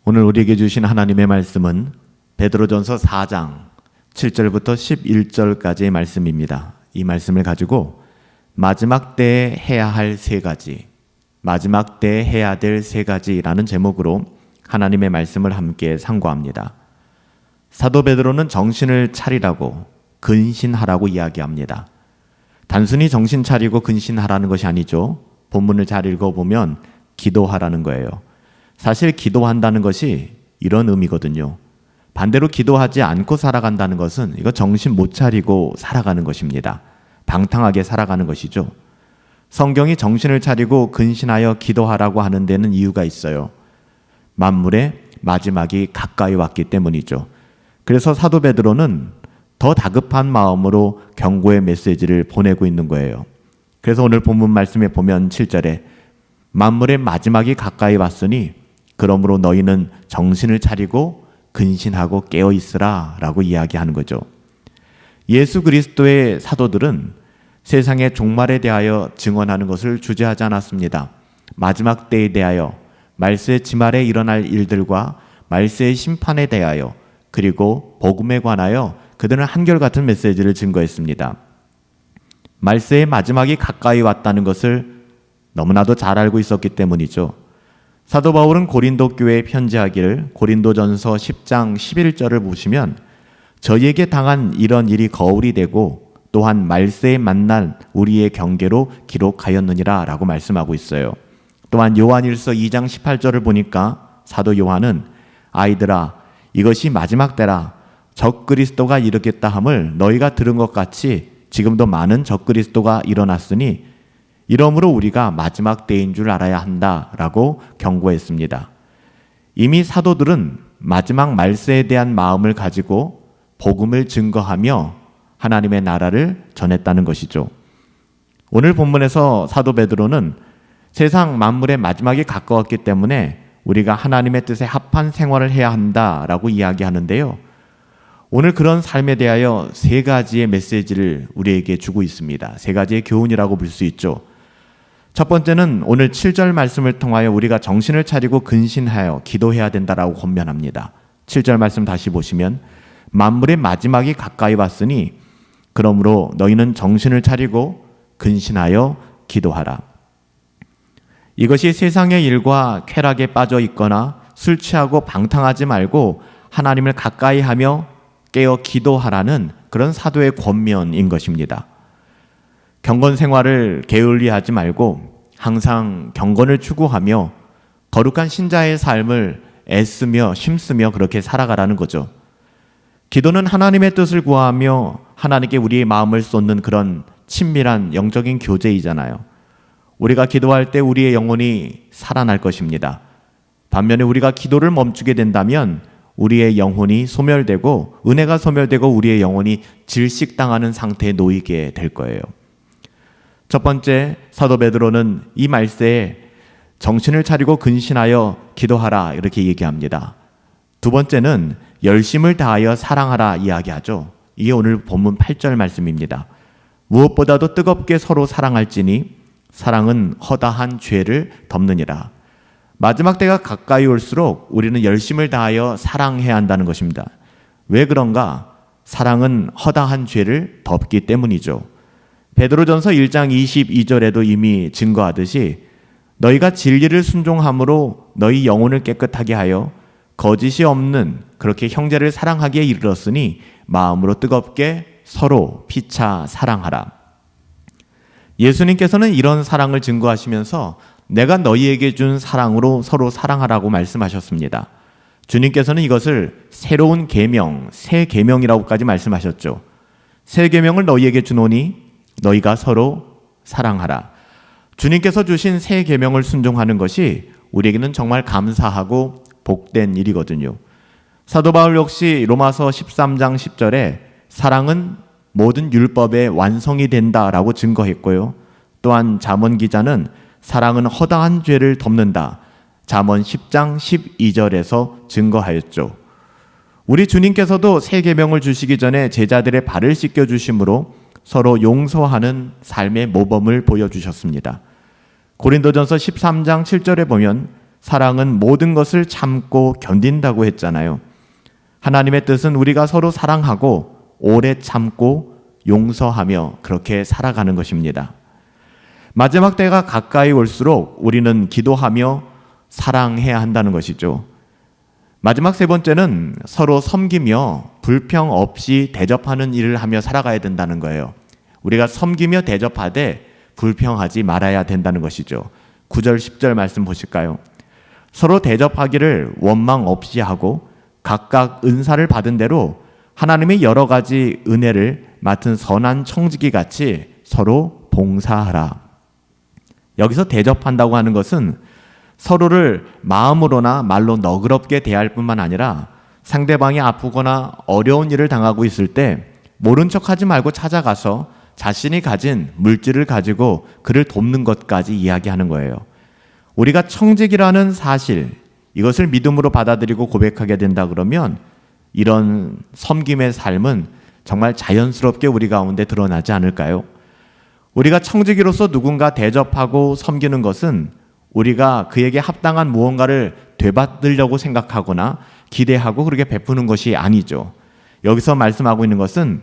오늘 우리에게 주신 하나님의 말씀은 베드로전서 4장 7절부터 11절까지의 말씀입니다. 이 말씀을 가지고 마지막 때에 해야 할 세 가지, 마지막 때에 해야 될 세 가지라는 제목으로 하나님의 말씀을 함께 상고합니다. 사도 베드로는 정신을 차리라고, 근신하라고 이야기합니다. 단순히 정신 차리고 근신하라는 것이 아니죠. 본문을 잘 읽어보면 기도하라는 거예요. 사실 기도한다는 것이 이런 의미거든요. 반대로 기도하지 않고 살아간다는 것은 이거 정신 못 차리고 살아가는 것입니다. 방탕하게 살아가는 것이죠. 성경이 정신을 차리고 근신하여 기도하라고 하는 데는 이유가 있어요. 만물의 마지막이 가까이 왔기 때문이죠. 그래서 사도 베드로는 더 다급한 마음으로 경고의 메시지를 보내고 있는 거예요. 그래서 오늘 본문 말씀에 보면 7절에 만물의 마지막이 가까이 왔으니 그러므로 너희는 정신을 차리고 근신하고 깨어 있으라 라고 이야기하는 거죠. 예수 그리스도의 사도들은 세상의 종말에 대하여 증언하는 것을 주저하지 않았습니다. 마지막 때에 대하여, 말세의 지말에 일어날 일들과 말세의 심판에 대하여, 그리고 복음에 관하여 그들은 한결같은 메시지를 증거했습니다. 말세의 마지막이 가까이 왔다는 것을 너무나도 잘 알고 있었기 때문이죠. 사도 바울은 고린도 교회에 편지하기를 고린도전서 10장 11절을 보시면 저희에게 당한 이런 일이 거울이 되고 또한 말세에 만난 우리의 경계로 기록하였느니라 라고 말씀하고 있어요. 또한 요한일서 2장 18절을 보니까 사도 요한은 아이들아 이것이 마지막 때라 적그리스도가 이르겠다 함을 너희가 들은 것 같이 지금도 많은 적그리스도가 일어났으니 이러므로 우리가 마지막 때인 줄 알아야 한다라고 경고했습니다. 이미 사도들은 마지막 말세에 대한 마음을 가지고 복음을 증거하며 하나님의 나라를 전했다는 것이죠. 오늘 본문에서 사도 베드로는 세상 만물의 마지막이 가까웠기 때문에 우리가 하나님의 뜻에 합한 생활을 해야 한다라고 이야기하는데요. 오늘 그런 삶에 대하여 세 가지의 메시지를 우리에게 주고 있습니다. 세 가지의 교훈이라고 볼 수 있죠. 첫 번째는 오늘 7절 말씀을 통하여 우리가 정신을 차리고 근신하여 기도해야 된다라고 권면합니다. 7절 말씀 다시 보시면 만물의 마지막이 가까이 왔으니 그러므로 너희는 정신을 차리고 근신하여 기도하라. 이것이 세상의 일과 쾌락에 빠져 있거나 술 취하고 방탕하지 말고 하나님을 가까이 하며 깨어 기도하라는 그런 사도의 권면인 것입니다. 경건 생활을 게을리하지 말고 항상 경건을 추구하며 거룩한 신자의 삶을 애쓰며 힘쓰며 그렇게 살아가라는 거죠. 기도는 하나님의 뜻을 구하며 하나님께 우리의 마음을 쏟는 그런 친밀한 영적인 교제이잖아요. 우리가 기도할 때 우리의 영혼이 살아날 것입니다. 반면에 우리가 기도를 멈추게 된다면 우리의 영혼이 소멸되고 은혜가 소멸되고 우리의 영혼이 질식당하는 상태에 놓이게 될 거예요. 첫 번째, 사도 베드로는 이 말세에 정신을 차리고 근신하여 기도하라 이렇게 얘기합니다. 두 번째는 열심을 다하여 사랑하라 이야기하죠. 이게 오늘 본문 8절 말씀입니다. 무엇보다도 뜨겁게 서로 사랑할지니 사랑은 허다한 죄를 덮느니라. 마지막 때가 가까이 올수록 우리는 열심을 다하여 사랑해야 한다는 것입니다. 왜 그런가? 사랑은 허다한 죄를 덮기 때문이죠. 베드로전서 1장 22절에도 이미 증거하듯이 너희가 진리를 순종함으로 너희 영혼을 깨끗하게 하여 거짓이 없는 그렇게 형제를 사랑하기에 이르렀으니 마음으로 뜨겁게 서로 피차 사랑하라. 예수님께서는 이런 사랑을 증거하시면서 내가 너희에게 준 사랑으로 서로 사랑하라고 말씀하셨습니다. 주님께서는 이것을 새로운 계명, 새 계명이라고까지 말씀하셨죠. 새 계명을 너희에게 주노니 너희가 서로 사랑하라. 주님께서 주신 새 계명을 순종하는 것이 우리에게는 정말 감사하고 복된 일이거든요. 사도 바울 역시 로마서 13장 10절에 사랑은 모든 율법의 완성이 된다라고 증거했고요. 또한 잠언 기자는 사랑은 허다한 죄를 덮는다. 잠언 10장 12절에서 증거하였죠. 우리 주님께서도 새 계명을 주시기 전에 제자들의 발을 씻겨 주심으로 서로 용서하는 삶의 모범을 보여주셨습니다. 고린도전서 13장 7절에 보면 사랑은 모든 것을 참고 견딘다고 했잖아요. 하나님의 뜻은 우리가 서로 사랑하고 오래 참고 용서하며 그렇게 살아가는 것입니다. 마지막 때가 가까이 올수록 우리는 기도하며 사랑해야 한다는 것이죠. 마지막 세 번째는 서로 섬기며 불평 없이 대접하는 일을 하며 살아가야 된다는 거예요. 우리가 섬기며 대접하되 불평하지 말아야 된다는 것이죠. 9절 10절 말씀 보실까요? 서로 대접하기를 원망 없이 하고 각각 은사를 받은 대로 하나님의 여러 가지 은혜를 맡은 선한 청지기 같이 서로 봉사하라. 여기서 대접한다고 하는 것은 서로를 마음으로나 말로 너그럽게 대할 뿐만 아니라 상대방이 아프거나 어려운 일을 당하고 있을 때 모른 척하지 말고 찾아가서 자신이 가진 물질을 가지고 그를 돕는 것까지 이야기하는 거예요. 우리가 청직이라는 사실, 이것을 믿음으로 받아들이고 고백하게 된다 그러면 이런 섬김의 삶은 정말 자연스럽게 우리 가운데 드러나지 않을까요? 우리가 청지기로서 누군가 대접하고 섬기는 것은 우리가 그에게 합당한 무언가를 되받으려고 생각하거나 기대하고 그렇게 베푸는 것이 아니죠. 여기서 말씀하고 있는 것은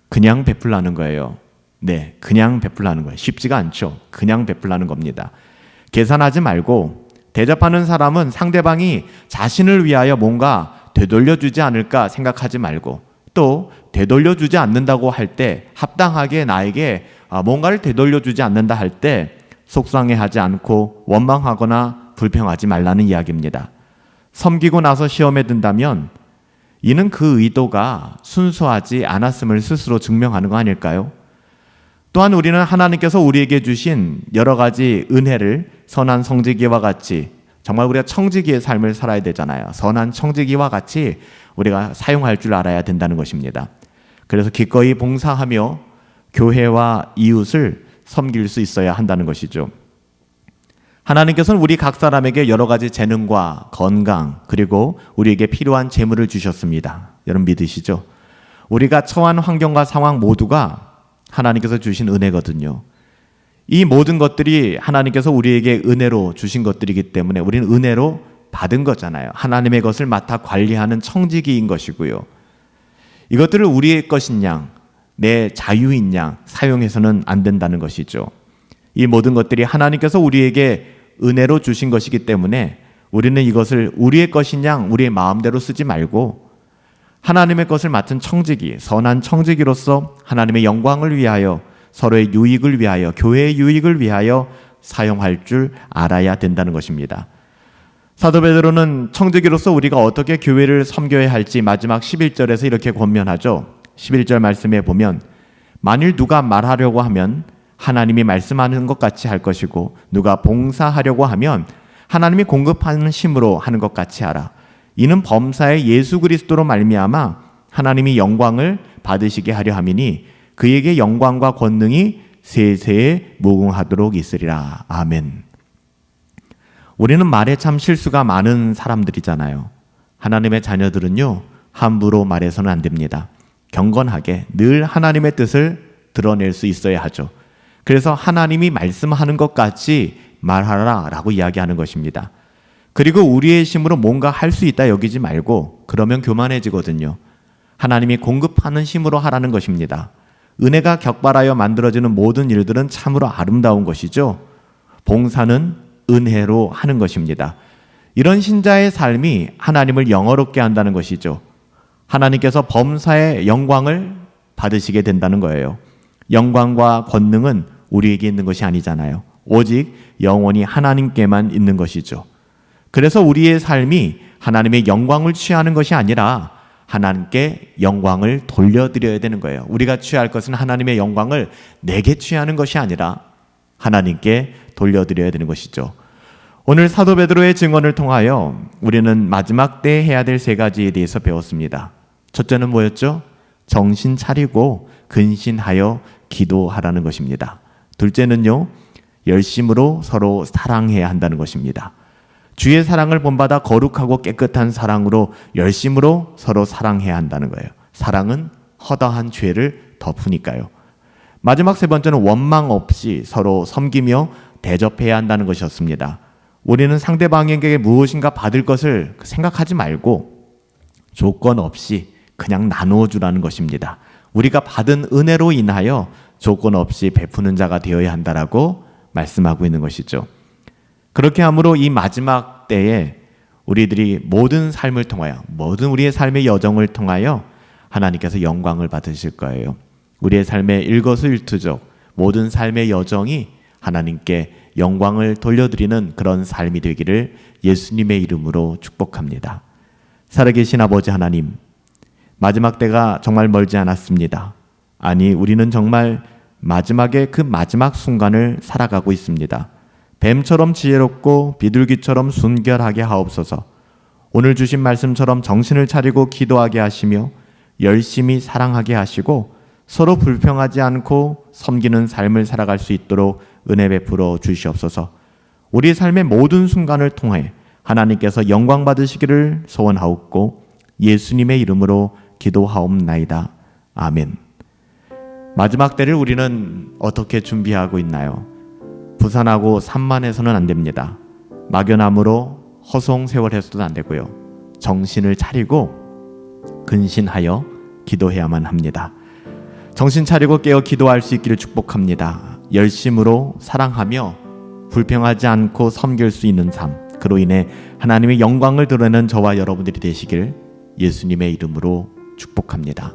그냥 베풀라는 거예요. 네, 그냥 베풀라는 거예요. 쉽지가 않죠. 그냥 베풀라는 겁니다. 계산하지 말고 대접하는 사람은 상대방이 자신을 위하여 뭔가 되돌려주지 않을까 생각하지 말고 또 되돌려주지 않는다고 할 때 합당하게 나에게 뭔가를 되돌려주지 않는다 할 때 속상해하지 않고 원망하거나 불평하지 말라는 이야기입니다. 섬기고 나서 시험에 든다면 이는 그 의도가 순수하지 않았음을 스스로 증명하는 거 아닐까요? 또한 우리는 하나님께서 우리에게 주신 여러 가지 은혜를 선한 성지기와 같이 정말 우리가 청지기의 삶을 살아야 되잖아요. 선한 청지기와 같이 우리가 사용할 줄 알아야 된다는 것입니다. 그래서 기꺼이 봉사하며 교회와 이웃을 섬길 수 있어야 한다는 것이죠. 하나님께서는 우리 각 사람에게 여러 가지 재능과 건강 그리고 우리에게 필요한 재물을 주셨습니다. 여러분 믿으시죠? 우리가 처한 환경과 상황 모두가 하나님께서 주신 은혜거든요. 이 모든 것들이 하나님께서 우리에게 은혜로 주신 것들이기 때문에 우리는 은혜로 받은 거잖아요. 하나님의 것을 맡아 관리하는 청지기인 것이고요. 이것들을 우리의 것인 양, 내 자유인 양 사용해서는 안 된다는 것이죠. 이 모든 것들이 하나님께서 우리에게 은혜로 주신 것이기 때문에 우리는 이것을 우리의 것인 양 우리의 마음대로 쓰지 말고 하나님의 것을 맡은 청지기, 선한 청지기로서 하나님의 영광을 위하여 서로의 유익을 위하여 교회의 유익을 위하여 사용할 줄 알아야 된다는 것입니다. 사도 베드로는 청지기로서 우리가 어떻게 교회를 섬겨야 할지 마지막 11절에서 이렇게 권면하죠. 11절 말씀에 보면 만일 누가 말하려고 하면 하나님이 말씀하는 것 같이 할 것이고 누가 봉사하려고 하면 하나님이 공급하는 힘으로 하는 것 같이 하라. 이는 범사의 예수 그리스도로 말미암아 하나님이 영광을 받으시게 하려 함이니 그에게 영광과 권능이 세세에 무궁하도록 있으리라. 아멘. 우리는 말에 참 실수가 많은 사람들이잖아요. 하나님의 자녀들은요, 함부로 말해서는 안 됩니다. 경건하게 늘 하나님의 뜻을 드러낼 수 있어야 하죠. 그래서 하나님이 말씀하는 것 같이 말하라 라고 이야기하는 것입니다. 그리고 우리의 힘으로 뭔가 할 수 있다 여기지 말고 그러면 교만해지거든요. 하나님이 공급하는 힘으로 하라는 것입니다. 은혜가 격발하여 만들어지는 모든 일들은 참으로 아름다운 것이죠. 봉사는 은혜로 하는 것입니다. 이런 신자의 삶이 하나님을 영어롭게 한다는 것이죠. 하나님께서 범사의 영광을 받으시게 된다는 거예요. 영광과 권능은 우리에게 있는 것이 아니잖아요. 오직 영원히 하나님께만 있는 것이죠. 그래서 우리의 삶이 하나님의 영광을 취하는 것이 아니라 하나님께 영광을 돌려드려야 되는 거예요. 우리가 취할 것은 하나님의 영광을 내게 취하는 것이 아니라 하나님께 돌려드려야 되는 것이죠. 오늘 사도 베드로의 증언을 통하여 우리는 마지막 때 해야 될 세 가지에 대해서 배웠습니다. 첫째는 뭐였죠? 정신 차리고 근신하여 기도하라는 것입니다. 둘째는요, 열심으로 서로 사랑해야 한다는 것입니다. 주의 사랑을 본받아 거룩하고 깨끗한 사랑으로 열심으로 서로 사랑해야 한다는 거예요. 사랑은 허다한 죄를 덮으니까요. 마지막 세 번째는 원망 없이 서로 섬기며 대접해야 한다는 것이었습니다. 우리는 상대방에게 무엇인가 받을 것을 생각하지 말고 조건 없이 그냥 나누어 주라는 것입니다. 우리가 받은 은혜로 인하여 조건 없이 베푸는 자가 되어야 한다라고 말씀하고 있는 것이죠. 그렇게 함으로 이 마지막 때에 우리들이 모든 삶을 통하여, 모든 우리의 삶의 여정을 통하여 하나님께서 영광을 받으실 거예요. 우리의 삶의 일거수일투족, 모든 삶의 여정이 하나님께 영광을 돌려드리는 그런 삶이 되기를 예수님의 이름으로 축복합니다. 살아계신 아버지 하나님, 마지막 때가 정말 멀지 않았습니다. 아니, 우리는 정말 마지막에 그 마지막 순간을 살아가고 있습니다. 뱀처럼 지혜롭고 비둘기처럼 순결하게 하옵소서. 오늘 주신 말씀처럼 정신을 차리고 기도하게 하시며 열심히 사랑하게 하시고 서로 불평하지 않고 섬기는 삶을 살아갈 수 있도록 은혜 베풀어 주시옵소서. 우리 삶의 모든 순간을 통해 하나님께서 영광 받으시기를 소원하옵고 예수님의 이름으로 기도하옵나이다. 아멘. 마지막 때를 우리는 어떻게 준비하고 있나요? 부산하고 산만해서는 안 됩니다. 막연함으로 허송세월해서도 안 되고요. 정신을 차리고 근신하여 기도해야만 합니다. 정신 차리고 깨어 기도할 수 있기를 축복합니다. 열심으로 사랑하며 불평하지 않고 섬길 수 있는 삶, 그로 인해 하나님의 영광을 드러내는 저와 여러분들이 되시길 예수님의 이름으로 축복합니다.